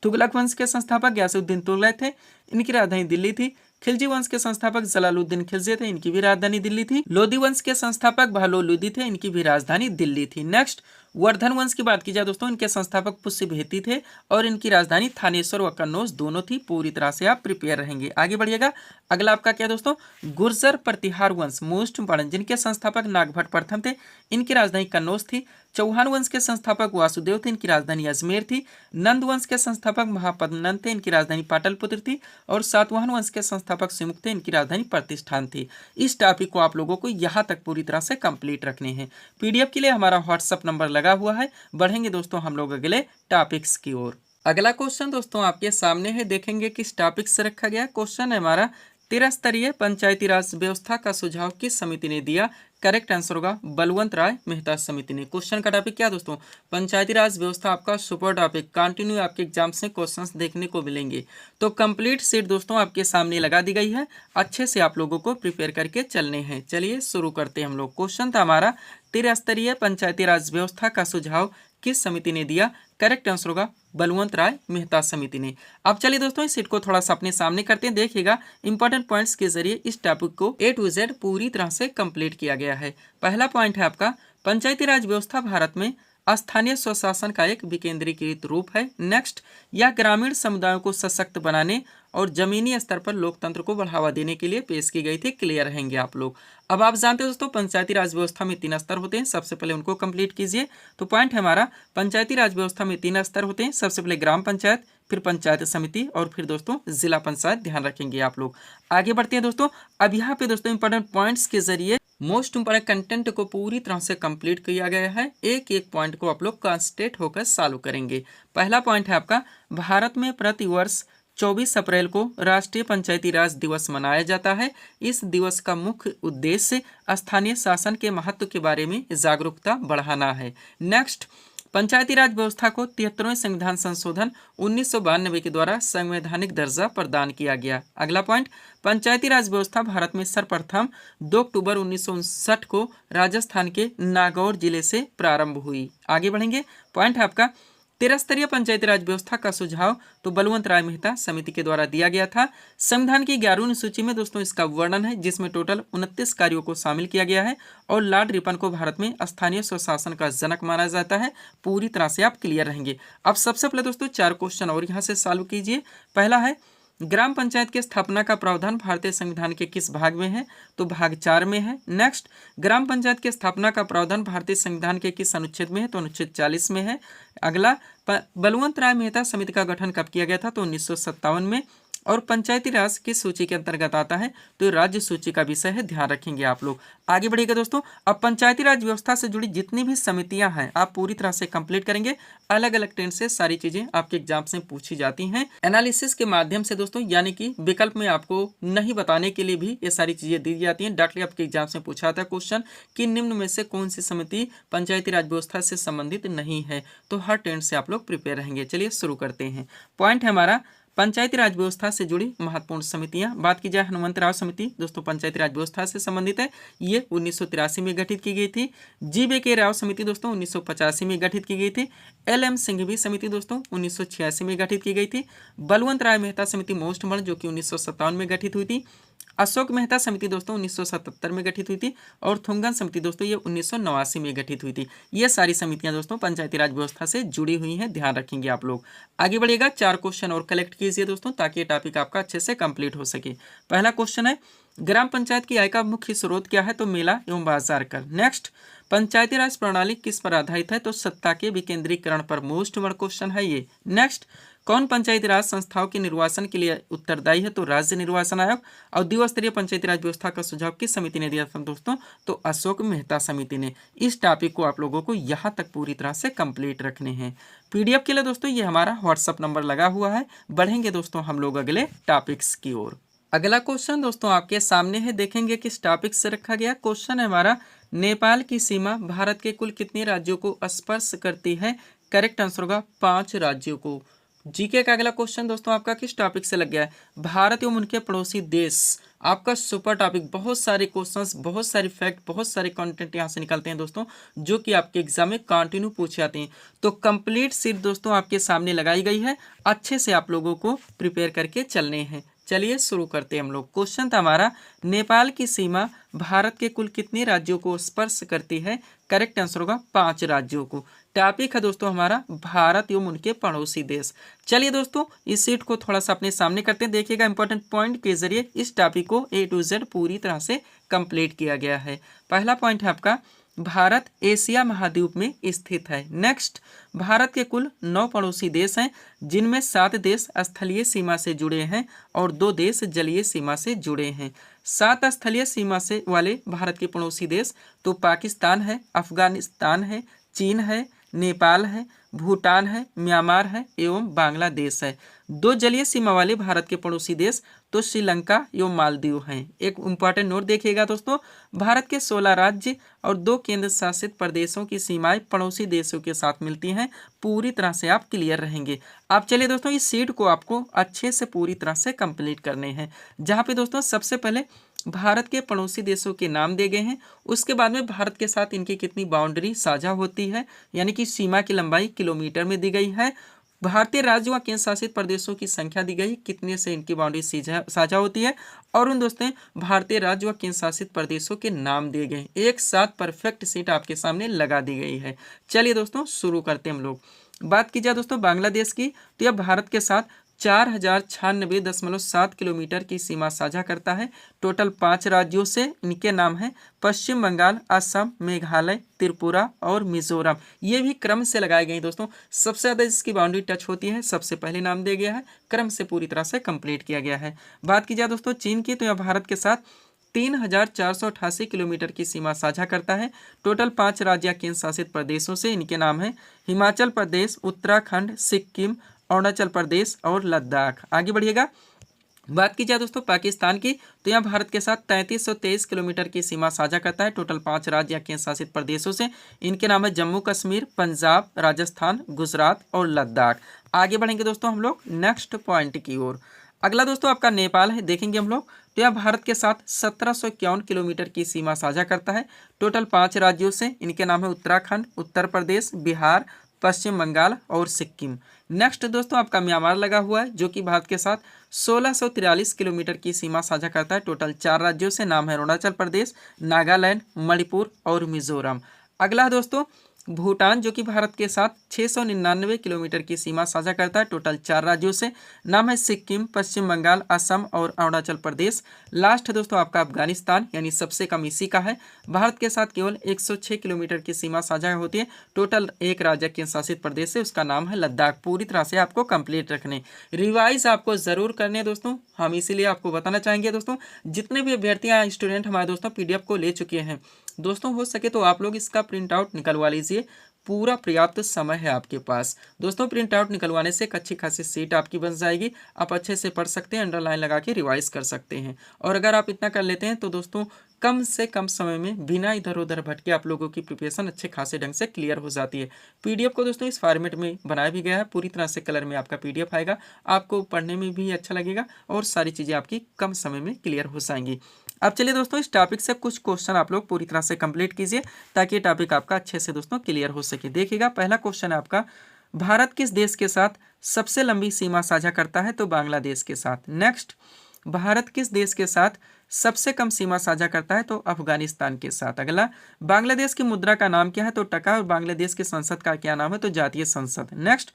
तुगलक वंश के संस्थापक गयासुद्दीन तुगलक थे, इनकी राजधानी दिल्ली थी। खिलजी वंश के संस्थापक जलालुद्दीन खिलजी थे, इनकी भी राजधानी दिल्ली थी। लोधी वंश के संस्थापक बहलोल लोधी थे, इनकी भी राजधानी दिल्ली थी। नेक्स्ट, वर्धन वंश की बात की जाए दोस्तों, इनके संस्थापक पुष्यभेती थे और इनकी राजधानी थानेश्वर व कन्नौज दोनों थी। पूरी तरह से आप प्रिपेयर रहेंगे। आगे बढ़िएगा, अगला आपका क्या दोस्तों? गुर्जर प्रतिहार वंश मोस्ट इंपॉर्टेंट, जिनके संस्थापक नागभट्ट प्रथम थे, इनकी राजधानी कन्नौज थी। चौहान वंश के संस्थापक वासुदेव थे, इनकी राजधानी अजमेर थी। नंद वंश के संस्थापक महापद्मनंद थे, इनकी राजधानी पाटलिपुत्र थी। और सातवाहन वंश के संस्थापक सिमुक्त थे, इनकी राजधानी प्रतिष्ठान थी। इस टॉपिक को आप लोगों को यहाँ तक पूरी तरह से कंप्लीट रखने हैं। पीडीएफ के लिए हमारा व्हाट्सअप नंबर लगा हुआ है। बढ़ेंगे दोस्तों हम लोग अगले टॉपिक्स की ओर। अगला क्वेश्चन दोस्तों आपके सामने है, देखेंगे किस टॉपिक से रखा गया। क्वेश्चन है हमारा, त्रिस्तरीय पंचायती राज व्यवस्था का सुझाव किस समिति ने दिया? करेक्ट आंसर होगा बलवंत राय मेहता समिति ने। क्वेश्चन का टॉपिक क्या दोस्तों? पंचायती राज व्यवस्था आपका सुपर टॉपिक, कंटिन्यू आपके एग्जाम्स में क्वेश्चंस देखने को मिलेंगे। तो कंप्लीट सीट दोस्तों आपके सामने लगा दी गई है। अच्छे से आप लोगों को प्रिपेयर करके चलने हैं। चलिए शुरू करते हैं हम लोग। क्वेश्चन था हमारा, त्रिस्तरीय पंचायती राज व्यवस्था का सुझाव किस समिति ने दिया? करेक्ट आंसर होगा बलवंत राय मेहता समिति ने। अब चलिए दोस्तों इस सीट को थोड़ा सा अपने सामने करते हैं। देखिएगा इंपॉर्टेंट पॉइंट्स के जरिए इस टॉपिक को A to Z पूरी तरह से कंप्लीट किया गया है। पहला पॉइंट है आपका, पंचायती राज व्यवस्था भारत में स्थानीय स्वशासन का एक विकेंद्रीकृत रूप है। नेक्स्ट, यह ग्रामीण समुदायों को सशक्त बनाने और जमीनी स्तर पर लोकतंत्र को बढ़ावा देने के लिए पेश की गई थी। क्लियर रहेंगे आप लोग। अब आप जानते हो दोस्तों पंचायती राज व्यवस्था में 3 स्तर होते हैं, सबसे पहले उनको कंप्लीट कीजिए। तो पॉइंट है हमारा, पंचायती राज व्यवस्था में 3 स्तर होते हैं, सबसे पहले ग्राम पंचायत, फिर पंचायत समिति और फिर दोस्तों जिला पंचायत। ध्यान रखेंगे आप लोग। आगे बढ़ते हैं दोस्तों। अब यहाँ पे दोस्तों इंपॉर्टेंट पॉइंट्स के जरिए मोस्ट इंपॉर्टेंट कंटेंट को पूरी तरह से कंप्लीट किया गया है। एक एक पॉइंट को आप लोग कॉन्सेंट्रेट होकर सॉल्व करेंगे। पहला पॉइंट है आपका, भारत में प्रति वर्ष 24 अप्रैल को राष्ट्रीय पंचायती राज दिवस मनाया जाता है। इस दिवस का मुख्य उद्देश्य स्थानीय शासन के महत्व के बारे में जागरूकता बढ़ाना है। नेक्स्ट, पंचायती राज व्यवस्था को 73वें संविधान संशोधन 1992 के द्वारा संवैधानिक दर्जा प्रदान किया गया। अगला पॉइंट, पंचायती राज व्यवस्था भारत में सर्वप्रथम 2 अक्टूबर 1959 को राजस्थान के नागौर जिले से प्रारंभ हुई। आगे बढ़ेंगे। पॉइंट है आपका, 13 स्तरीय पंचायती राज व्यवस्था का सुझाव तो बलवंत राय मेहता समिति के द्वारा दिया गया था। संविधान की 11वीं सूची में दोस्तों इसका वर्णन है, जिसमें टोटल 29 कार्यों को शामिल किया गया है और लॉर्ड रिपन को भारत में स्थानीय स्वशासन का जनक माना जाता है। पूरी तरह से आप क्लियर रहेंगे। अब सबसे पहले दोस्तों 4 क्वेश्चन और यहाँ से सॉल्व कीजिए। पहला है, ग्राम पंचायत की स्थापना का प्रावधान भारतीय संविधान के किस भाग में है? तो भाग 4 में है। नेक्स्ट, ग्राम पंचायत की स्थापना का प्रावधान भारतीय संविधान के किस अनुच्छेद में है? तो अनुच्छेद 40 में है। अगला, बलवंत राय मेहता समिति का गठन कब किया गया था? तो 1957 में। और पंचायती राज किस सूची के अंतर्गत आता है? तो राज्य सूची का विषय है। ध्यान रखेंगे आप लोग। आगे बढ़िएगा दोस्तों। अब पंचायती राज व्यवस्था से जुड़ी जितनी भी समितियां हैं आप पूरी तरह से कंप्लीट करेंगे। अलग अलग टेंस से सारी चीजें आपके एग्जाम से पूछी जाती हैं एनालिसिस के माध्यम से दोस्तों, यानी कि विकल्प में आपको नहीं बताने के लिए भी ये सारी चीजें दी जाती हैं। डायरेक्टली आपके एग्जाम से पूछा था क्वेश्चन कि निम्न में से कौन सी समिति पंचायती राज व्यवस्था से संबंधित नहीं है? तो हर टेंस से आप लोग प्रिपेयर रहेंगे। चलिए शुरू करते हैं। पॉइंट है हमारा, पंचायती राज व्यवस्था से जुड़ी महत्वपूर्ण समितियां। बात की जाए हनुमंतराव समिति, दोस्तों पंचायती राज व्यवस्था से संबंधित है। ये 1983 में गठित की गई थी। GBK राव समिति दोस्तों 1985 में गठित की गई थी। LM सिंघवी समिति दोस्तों 1986 में गठित की गई थी। बलवंत राय मेहता समिति मोस्ट मॉडर्न जो कि 1957 में गठित हुई थी। अशोक मेहता समिति दोस्तों 1977 में गठित हुई थी। और थुंगन समिति दोस्तों ये 1989 में गठित हुई थी। ये सारी समितियां दोस्तों पंचायती राज व्यवस्था से जुड़ी हुई हैं। ध्यान रखेंगे आप लोग। आगे बढ़िएगा। 4 क्वेश्चन और कलेक्ट कीजिए दोस्तों, ताकि ये टॉपिक आपका अच्छे से कंप्लीट हो सके। पहला क्वेश्चन है, ग्राम पंचायत की आय का मुख्य स्रोत क्या है? तो मेला एवं बाजार कर। नेक्स्ट, पंचायती राज प्रणाली किस पर आधारित है? तो सत्ता के विकेंद्रीकरण पर। मोस्ट बड़ा क्वेश्चन है ये। नेक्स्ट, कौन पंचायती राज संस्थाओं के निर्वाचन के लिए उत्तरदायी है? तो राज्य निर्वाचन आयोग। और द्विस्तरीय पंचायती राज व्यवस्था का सुझाव किस समिति ने दिया था दोस्तों? तो अशोक मेहता समिति ने। इस टॉपिक को आप लोगों को यहाँ तक पूरी तरह से कंप्लीट रखने हैं। PDF के लिए दोस्तों ये हमारा WhatsApp नंबर लगा हुआ है। बढ़ेंगे दोस्तों हम लोग अगले टॉपिक्स की ओर। अगला क्वेश्चन दोस्तों आपके सामने है, देखेंगे किस टॉपिक से रखा गया। क्वेश्चन है हमारा, नेपाल की सीमा भारत के कुल कितने राज्यों को स्पर्श करती है? करेक्ट आंसर होगा 5 राज्यों को। GK का अगला क्वेश्चन दोस्तों आपका किस टॉपिक से लग गया है? भारत एवं उनके पड़ोसी देश। आपका सुपर टॉपिक, बहुत सारे क्वेश्चंस, बहुत सारे फैक्ट, बहुत सारे कंटेंट यहाँ से निकलते हैं दोस्तों, जो कि आपके एग्जाम में कंटिन्यू पूछे जाते हैं। तो कंप्लीट सीट दोस्तों आपके सामने लगाई गई है। अच्छे से आप लोगों को प्रिपेयर करके चलने हैं। चलिए शुरू करते हैं हम लोग। क्वेश्चन था हमारा, नेपाल की सीमा भारत के कुल कितने राज्यों को स्पर्श करती है? करेक्ट आंसर होगा 5 राज्यों को। टॉपिक है दोस्तों हमारा भारत एवं उनके पड़ोसी देश। चलिए दोस्तों इस सीट को थोड़ा सा अपने सामने करते हैं। देखिएगा इंपॉर्टेंट पॉइंट के जरिए इस टॉपिक को A to Z पूरी तरह से कंप्लीट किया गया है। पहला पॉइंट है आपका, भारत एशिया महाद्वीप में स्थित है। नेक्स्ट, भारत के कुल 9 पड़ोसी देश हैं, जिनमें 7 देश स्थलीय सीमा से जुड़े हैं और 2 देश जलीय सीमा से जुड़े हैं। 7 स्थलीय सीमा से वाले भारत के पड़ोसी देश तो पाकिस्तान है, अफगानिस्तान है, चीन है, नेपाल है, भूटान है, म्यांमार है एवं बांग्लादेश है। 2 जलीय सीमा वाले भारत के पड़ोसी देश तो श्रीलंका एवं मालदीव हैं। एक इम्पॉर्टेंट नोट देखिएगा दोस्तों, भारत के 16 राज्य और 2 केंद्र शासित प्रदेशों की सीमाएं पड़ोसी देशों के साथ मिलती हैं। पूरी तरह से आप क्लियर रहेंगे। आप चलिए दोस्तों इस सीट को आपको अच्छे से पूरी तरह से कंप्लीट करने हैं, जहाँ पे दोस्तों सबसे पहले भारत के पड़ोसी देशों के नाम दिए गए हैं। उसके बाद में भारत के साथ इनकी कितनी बाउंड्री साझा होती है, यानी कि सीमा की लंबाई किलोमीटर में दी गई है। भारतीय राज्यों व केंद्र शासित प्रदेशों की संख्या दी गई, कितने से इनकी बाउंड्री साझा होती है। और उन दोस्तों भारतीय राज्य व केंद्र शासित प्रदेशों के नाम दिए गए, एक साथ परफेक्ट सीट आपके सामने लगा दी गई है। चलिए दोस्तों शुरू करते हैं हम लोग। बात की जाए दोस्तों बांग्लादेश की, तो यह भारत के साथ 4096.7 किलोमीटर की सीमा साझा करता है। टोटल 5 राज्यों से इनके नाम हैं पश्चिम बंगाल, असम, मेघालय, त्रिपुरा और मिजोरम। ये भी क्रम से लगाए गए दोस्तों। सबसे ज़्यादा जिसकी बाउंड्री टच होती है सबसे पहले नाम दिया गया है, क्रम से पूरी तरह से कंप्लीट किया गया है। बात की जाए दोस्तों चीन की, तो यह भारत के साथ 3488 किलोमीटर की सीमा साझा करता है। टोटल 5 राज्य केंद्र शासित प्रदेशों से इनके नाम हैं हिमाचल प्रदेश, उत्तराखंड, सिक्किम, अरुणाचल प्रदेश और लद्दाख। आगे बढ़िएगा। बात की जाए दोस्तों पाकिस्तान की, तो यहाँ भारत के साथ 3323 किलोमीटर की सीमा साझा करता है। टोटल 5 राज्य या केंद्र शासित प्रदेशों से इनके नाम है जम्मू कश्मीर, पंजाब, राजस्थान, गुजरात और लद्दाख। आगे बढ़ेंगे दोस्तों हम लोग नेक्स्ट पॉइंट की ओर। अगला दोस्तों आपका नेपाल है, देखेंगे हम लोग। तो यह भारत के साथ 1751 किलोमीटर की सीमा साझा करता है। टोटल 5 राज्यों से इनके नाम है उत्तराखंड, उत्तर प्रदेश, बिहार, पश्चिम बंगाल और सिक्किम। नेक्स्ट दोस्तों आपका म्यांमार लगा हुआ है, जो कि भारत के साथ 1643 किलोमीटर की सीमा साझा करता है। टोटल 4 राज्यों से नाम है अरुणाचल प्रदेश, नागालैंड, मणिपुर और मिजोरम। अगला दोस्तों भूटान, जो कि भारत के साथ 699 किलोमीटर की सीमा साझा करता है। टोटल 4 राज्यों से नाम है सिक्किम, पश्चिम बंगाल, असम और अरुणाचल प्रदेश। लास्ट दोस्तों आपका अफगानिस्तान, यानी सबसे कम इसी का है। भारत के साथ केवल 106 किलोमीटर की सीमा साझा होती है। टोटल एक राज्य केंद्र शासित प्रदेश है, उसका नाम है लद्दाख। पूरी तरह से आपको कंप्लीट रखने, रिवाइज आपको जरूर करने दोस्तों। हम इसीलिए आपको बताना चाहेंगे दोस्तों, जितने भी अभ्यर्थियां स्टूडेंट हमारे दोस्तों पीडीएफ को ले चुके हैं दोस्तों, हो सके तो आप लोग इसका प्रिंट आउट निकलवा लीजिए। पूरा पर्याप्त समय है आपके पास दोस्तों। प्रिंट आउट निकलवाने से एक अच्छी खासी सीट आपकी बन जाएगी। आप अच्छे से पढ़ सकते हैं, अंडरलाइन लगा के रिवाइज कर सकते हैं। और अगर आप इतना कर लेते हैं तो दोस्तों कम से कम समय में बिना इधर उधर भटके आप लोगों की प्रिपरेशन अच्छे खासे ढंग से क्लियर हो जाती है। पीडीएफ को दोस्तों इस फॉर्मेट में बनाया भी गया है, पूरी तरह से कलर में आपका पीडीएफ आएगा। आपको पढ़ने में भी अच्छा लगेगा और सारी चीज़ें आपकी कम समय में क्लियर हो जाएंगी। अब चलिए दोस्तों इस टॉपिक से कुछ क्वेश्चन आप लोग पूरी तरह से कंप्लीट कीजिए, ताकि ये टॉपिक आपका अच्छे से दोस्तों क्लियर हो सके। देखिएगा पहला क्वेश्चन है आपका, भारत किस देश के साथ सबसे लंबी सीमा साझा करता है? तो बांग्लादेश के साथ। नेक्स्ट, भारत किस देश के साथ सबसे कम सीमा साझा करता है? तो अफगानिस्तान के साथ। अगला, बांग्लादेश की मुद्रा का नाम क्या है? तो टका। और बांग्लादेश की संसद का क्या नाम है? तो जातीय संसद। नेक्स्ट,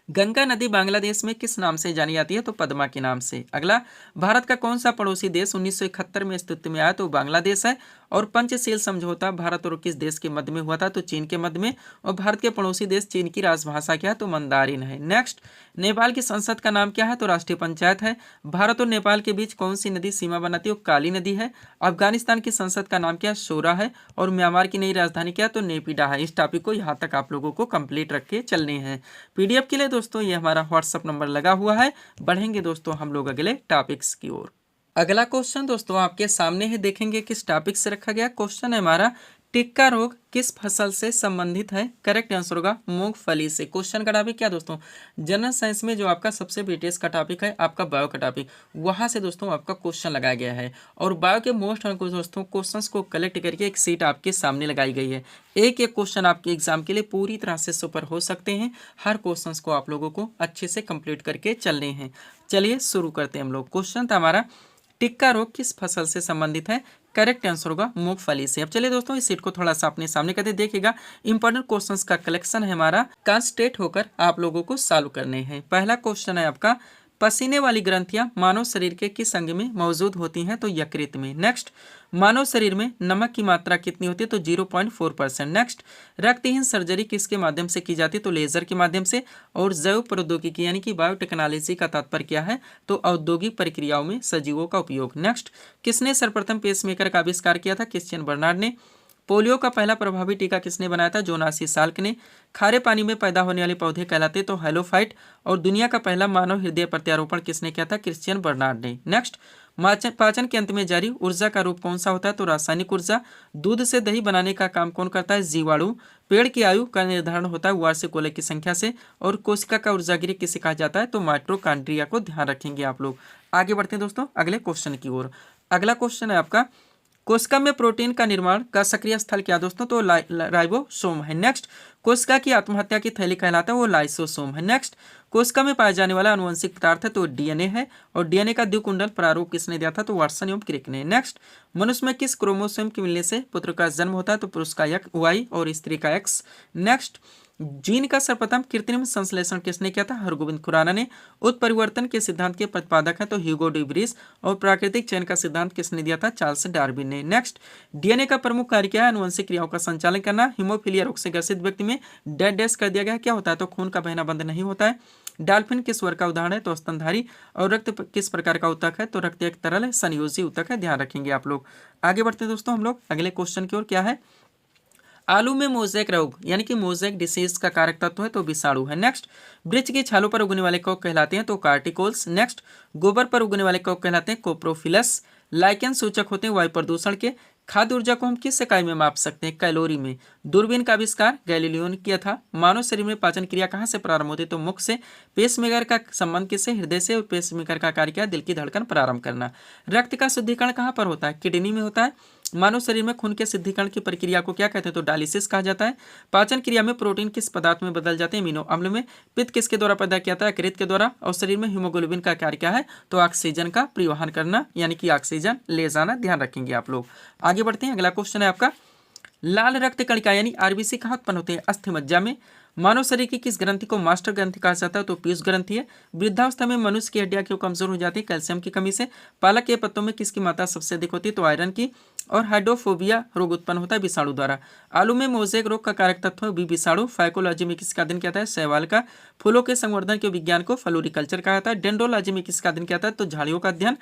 गंगा नदी बांग्लादेश में किस नाम से जानी जाती है? तो पद्मा के नाम से। अगला, भारत का कौन सा पड़ोसी देश 1971 में अस्तित्व में आया? तो बांग्लादेश है। और पंचशील समझौता भारत और किस देश के मध्य में हुआ था? तो चीन के मध्य में। और भारत के पड़ोसी देश चीन की राजभाषा क्या है? तो मंदारिन है। नेक्स्ट, नेपाल की संसद का नाम क्या है? तो राष्ट्रीय पंचायत है। भारत और नेपाल के बीच कौन सी नदी सीमा बनाती है? काली नदी है। अफगानिस्तान की संसद का नाम क्या है? शोरा है। और म्यांमार की नई राजधानी क्या है? तो नेपिडा है। इस टॉपिक को यहाँ तक आप लोगों को कंप्लीट रख के चलने हैं। पीडीएफ के लिए दोस्तों ये हमारा व्हाट्सअप नंबर लगा हुआ है। बढ़ेंगे दोस्तों हम लोग अगले टॉपिक्स की ओर। अगला क्वेश्चन दोस्तों आपके सामने है, देखेंगे किस टॉपिक से रखा गया। क्वेश्चन है हमारा, टिक्का रोग किस फसल से संबंधित है? करेक्ट आंसर होगा मूंगफली से। क्वेश्चन का टॉपिक क्या दोस्तों, जनरल साइंस में जो आपका सबसे बेटेस्ट का टॉपिक है आपका बायो का टॉपिक, वहां से दोस्तों आपका क्वेश्चन लगाया गया है। और बायो के मोस्ट दोस्तों क्वेश्चंस को कलेक्ट करके एक सीट आपके सामने लगाई गई है। एक एक क्वेश्चन आपके एग्जाम के लिए पूरी तरह से सुपर हो सकते हैं। हर क्वेश्चन को आप लोगों को अच्छे से कंप्लीट करके चलने हैं। चलिए शुरू करते हैं हम लोग। क्वेश्चन था हमारा, टिक्का रोग किस फसल से संबंधित है? करेक्ट आंसर होगा मूंगफली से। अब चलिए दोस्तों इस सीट को थोड़ा सा अपने सामने करते देखिएगा। इंपॉर्टेंट क्वेश्चंस का कलेक्शन है हमारा, कंसंट्रेट होकर आप लोगों को सॉल्व करने हैं। पहला क्वेश्चन है आपका, पसीने वाली ग्रंथियां मानव शरीर के किस अंग में मौजूद होती हैं? तो यकृत में। नेक्स्ट, मानव शरीर में नमक की मात्रा कितनी होती है? तो 0.4%। नेक्स्ट, रक्तहीन सर्जरी किसके माध्यम से की जाती है? तो लेजर के माध्यम से। और जैव प्रौद्योगिकी यानी कि बायोटेक्नोलॉजी का तात्पर्य क्या है? तो औद्योगिक प्रक्रियाओं में सजीवों का उपयोग। नेक्स्ट, किसने सर्वप्रथम पेसमेकर का आविष्कार किया था? क्रिश्चियन बर्नार्ड ने। पोलियो का पहला प्रभावी टीका किसने बनाया था? जोनासी साल्क ने। खारे पानी में पैदा होने वाले पौधे कहलाते तो हेलोफाइट। और दुनिया का पहला मानव हृदय प्रत्यारोपण किसने किया था? क्रिश्चियन बर्नार्ड ने। नेक्स्ट, पाचन के अंत में जारी ऊर्जा का रूप कौन सा होता है? तो रासायनिक ऊर्जा। दूध से दही बनाने का काम कौन करता है? जीवाणु। पेड़ की आयु का निर्धारण होता है वार्षिक गोले की संख्या से। और कोशिका का ऊर्जागिरी किसे कहा जाता है? तो माइटोकॉन्ड्रिया को ध्यान रखेंगे आप लोग। आगे बढ़ते हैं दोस्तों अगले क्वेश्चन की ओर। अगला क्वेश्चन है आपका, कोशिका में प्रोटीन का निर्माण का सक्रिय स्थल क्या दोस्तों, तो राइबोसोम है। नेक्स्ट, कोशिका की आत्महत्या की थैली कहलाता है वो लाइसोसोम है। नेक्स्ट, कोशिका में पाया जाने वाला आनुवंशिक पदार्थ है तो डीएनए है, और डीएनए का द्विकुंडल प्रारूप किसने दिया था, तो वाटसन एवं क्रिक ने। नेक्स्ट, मनुष्य में किस क्रोमोसोम के मिलने से पुत्र का जन्म होता है, तो पुरुष का Y और स्त्री का X। नेक्स्ट, जीन का सर्वप्रथम कृत्रिम संश्लेषण किसने किया था, हरगोविंद खुराना ने। उत्परिवर्तन के सिद्धांत के प्रतिपादक है तो ह्यूगो डी व्रीज, और प्राकृतिक चयन का सिद्धांत किसने दिया था, चार्ल्स डार्विन ने। नेक्स्ट, डीएनए का प्रमुख कार्य क्या है, अनुवंशिक क्रियाओं का संचालन करना। हीमोफीलिया रोग से ग्रसित व्यक्ति में डेड डैश कर दिया गया है, क्या होता है, तो खून का बहना बंद नहीं होता है। डाल्फिन किस वर्ग का उदाहरण है, तो स्तनधारी। और रक्त किस प्रकार का ऊतक है, तो रक्त एक तरल है, संयोजी ऊतक है, ध्यान रखेंगे आप लोग। आगे बढ़ते हैं दोस्तों हम लोग अगले क्वेश्चन की ओर। क्या है, आलू में मोज़ेक रोग यानी कि मोज़ेक डिसीज का कारक तत्व है तो विषाणु है। नेक्स्ट, वृक्ष की छालों पर उगने वाले कवक कहलाते हैं तो कार्टिकोल्स। नेक्स्ट, गोबर पर उगने वाले कवक कहलाते हैं कोप्रोफिलस। लाइकेन सूचक होते हैं वायु प्रदूषण के। खाद्य ऊर्जा को हम किस इकाई में माप सकते हैं, कैलोरी में। दूरबीन का आविष्कार गैलीलियो ने किया था। मानव शरीर में पाचन क्रिया कहाँ से प्रारंभ होती है, तो मुख से। पेसमेकर का संबंध किससे, हृदय से, और पेसमेकर का कार्य क्या है, दिल की धड़कन प्रारंभ करना। रक्त का शुद्धिकरण कहाँ पर होता है, किडनी में होता है। मानव शरीर में खून के शुद्धिकरण की प्रक्रिया को क्या कहते हैं, तो डायलिसिस कहा जाता है। पाचन क्रिया में प्रोटीन किस पदार्थ में बदल जाते हैं, अमीनो अम्ल में। पित्त किसके द्वारा पैदा किया जाता है, यकृत के द्वारा। और शरीर में हीमोग्लोबिन का कार्य क्या है, तो ऑक्सीजन का परिवहन करना यानी कि ऑक्सीजन ले जाना, ध्यान रखेंगे आप लोग। आगे बढ़ते हैं, अगला क्वेश्चन है आपका, लाल रक्त कणिका यानी आरबीसी कहाँ उत्पन्न होते हैं, अस्थि मज्जा में। मानव शरीर की किस ग्रंथि को मास्टर ग्रंथि कहा जाता है, तो पीयूष ग्रंथि है। वृद्धावस्था में मनुष्य की हड्डियां क्यों कमजोर हो जाती है, कैल्शियम की कमी से। पालक के पत्तों में किसकी मात्रा सबसे अधिक होती है, तो आयरन की। और हाइड्रोफोबिया रोग उत्पन्न होता है विषाणु द्वारा। आलू में मोज़ेक रोग का कारक तत्व है विषाणु। फाइकोलॉजी में किसका अध्ययन किया था है, शैवाल का। फूलों के संवर्धन के विज्ञान को फ्लोरिकल्चर कहा जाता है। डेंड्रोलॉजी में किसका अध्ययन किया था, तो झाड़ियों का अध्ययन।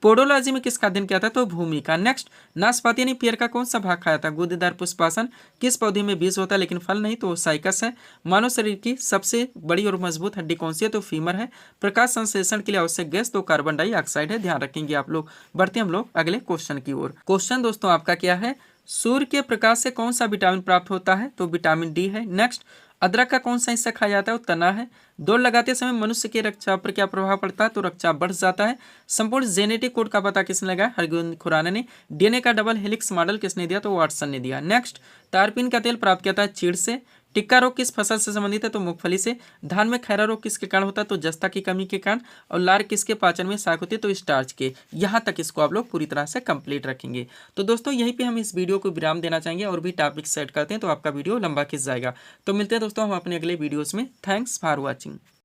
पोडोलॉजी में किसका अध्ययन किया था, तो भूमि का। नेक्स्ट, नाशपाती यानी पेड़ का कौन सा भाग खाया था, गूदेदार पुष्पासन। किस पौधे में बीज होता है लेकिन फल नहीं, तो साइकस है। मानव शरीर की सबसे बड़ी और मजबूत हड्डी कौन सी है, तो फीमर है। प्रकाश संश्लेषण के लिए आवश्यक गैस तो कार्बन डाइऑक्साइड है, ध्यान रखेंगे आप लोग। बढ़ते हैं हम लोग अगले क्वेश्चन की ओर। क्वेश्चन दोस्तों आपका क्या है, सूर्य के प्रकाश से कौन सा विटामिन प्राप्त होता है, तो विटामिन डी है। नेक्स्ट, अदरक का कौन सा हिस्सा खाया जाता है, वो तना है। दौड़ लगाते समय मनुष्य के रक्तचाप पर क्या प्रभाव पड़ता है, तो रक्तचाप बढ़ जाता है। संपूर्ण जेनेटिक कोड का पता किसने लगाया, हरगोविंद खुराना ने। डीएनए का डबल हेलिक्स मॉडल किसने दिया, तो वाटसन ने दिया। नेक्स्ट, तारपीन का तेल प्राप्त किया था चीड़ से। टिक्का रोग किस फसल से संबंधित है, तो मूंगफली से। धान में खैरा रोग किसके कारण होता है, तो जस्ता की कमी के कारण। और लार किसके पाचन में सहायक होती है, तो स्टार्च के। यहाँ तक इसको आप लोग पूरी तरह से कंप्लीट रखेंगे। तो दोस्तों यहीं पे हम इस वीडियो को विराम देना चाहेंगे, और भी टॉपिक सेट करते हैं तो आपका वीडियो लंबा खिंच जाएगा। तो मिलते हैं दोस्तों हम अपने अगले वीडियोज़ में। Thanks for watching.